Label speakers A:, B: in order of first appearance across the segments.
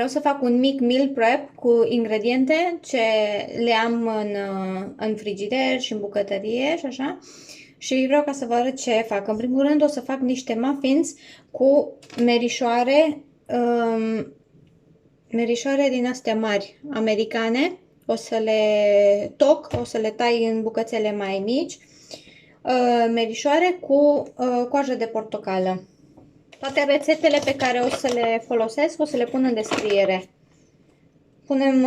A: Vreau să fac un mic meal prep cu ingrediente ce le am în frigider și în bucătărie și așa. Și vreau ca să vă arăt ce fac. În primul rând o să fac niște muffins cu merișoare, merișoare din astea mari, americane. O să le o să le tai în bucățele mai mici. Merișoare cu coajă de portocală. Toate rețetele pe care o să le folosesc o să le pun în descriere. Punem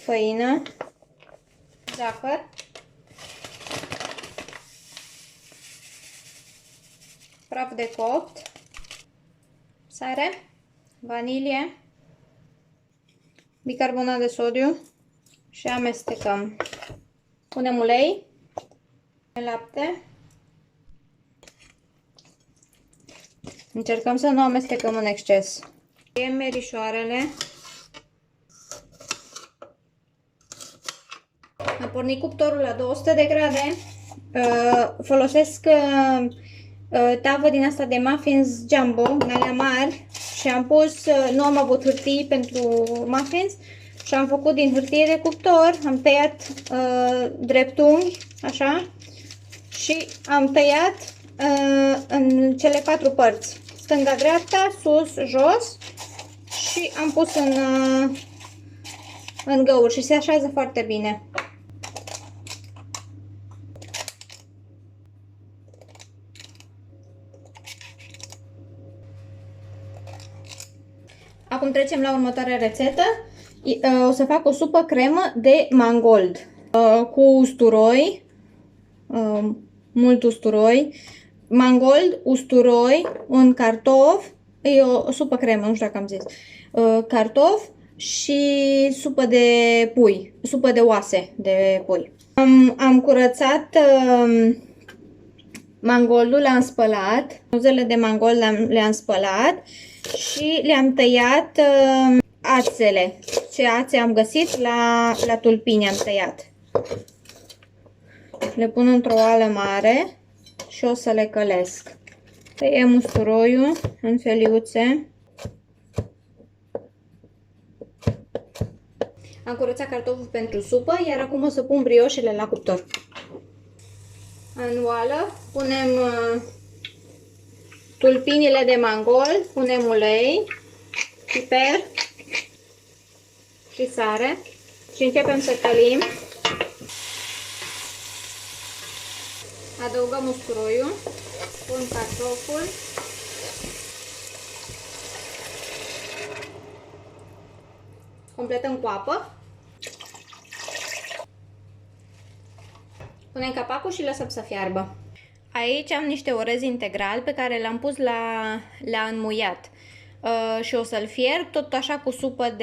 A: făină, zahăr, praf de copt, sare, vanilie, bicarbonat de sodiu și amestecăm. Punem ulei, lapte. Încercăm să nu amestecăm în exces. Tăiem merișoarele. Am pornit cuptorul la 200 de grade. Folosesc tavă din asta de muffins jumbo, alea mari, și am pus, nu am avut hârtii pentru muffins și am făcut din hârtie de cuptor, am tăiat dreptunghi, așa, și am tăiat în cele 4 părți, stânga-dreapta, sus, jos, și am pus în găuri și se așează foarte bine. Acum trecem la următoarea rețetă. O să fac o supă cremă de mangold cu usturoi, mult usturoi, mangold, usturoi, un cartof, e o supă cremă, nu știu dacă am zis, cartof și supă de pui, supă de oase de pui. Am curățat mangoldul, l-am spălat, uzele de mangold le-am spălat și le-am tăiat ațele. Ce ațe am găsit la tulpini am tăiat. Le pun într-o oală mare și o să le călesc. Tăiem usturoiul în feliuțe. Am curățat cartoful pentru supă, iar acum o să pun brioșele la cuptor. În oală punem tulpinile de mangold, punem ulei, piper și sare și începem să călim. Adăugăm usturoiul, pun cartoful, completăm cu apă, punem capacul și lăsăm să fiarbă. Aici am niște orez integral pe care l-am pus la înmuiat și o să-l fierb tot așa cu supă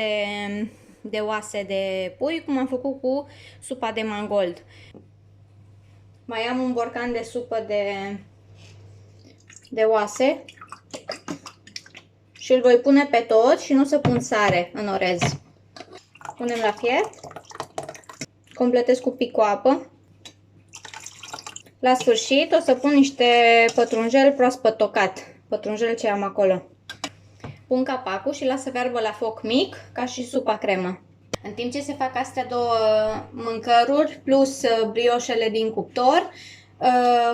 A: de oase de pui, cum am făcut cu supa de mangold. Mai am un borcan de supă de oase și îl voi pune pe tot și nu să pun sare în orez. Punem la fiert, completez cu pic cu apă. La sfârșit o să pun niște pătrunjel proaspăt tocat, pătrunjel ce am acolo. Pun capacul și las să fiarbă la foc mic, ca și supa cremă. În timp ce se fac astea două mâncăruri plus brioșele din cuptor,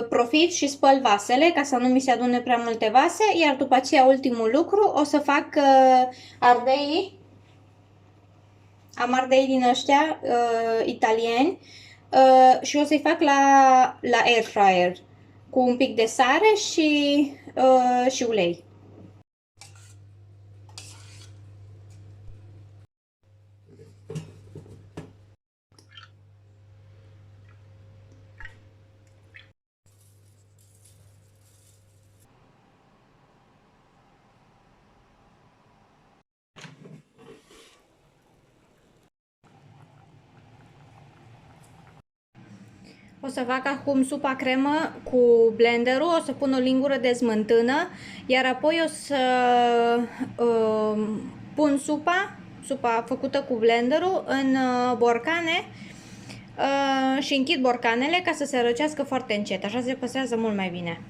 A: profit și spăl vasele ca să nu mi se adune prea multe vase, iar după aceea ultimul lucru o să fac ardei. Am ardei din ăștia italieni și o să-i fac la air fryer cu un pic de sare și ulei. O să fac acum supa cremă cu blenderul, o să pun o lingură de smântână, iar apoi o să pun supa făcută cu blenderul în borcane și închid borcanele ca să se răcească foarte încet, așa se păstrează mult mai bine.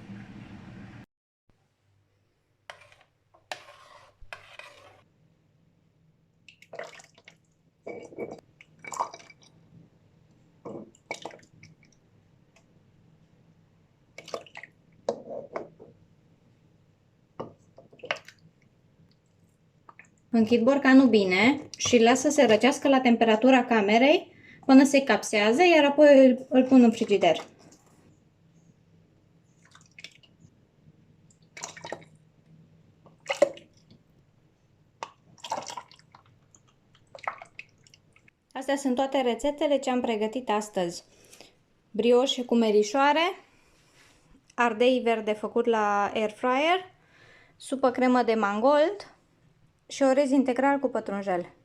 A: Închid borcanul bine și îl las să se răcească la temperatura camerei până se capsează, iar apoi îl pun în frigider. Astea sunt toate rețetele ce am pregătit astăzi. Brioșe cu merișoare, ardei verde făcut la air fryer, supă cremă de mangold și orez integral cu pătrunjel.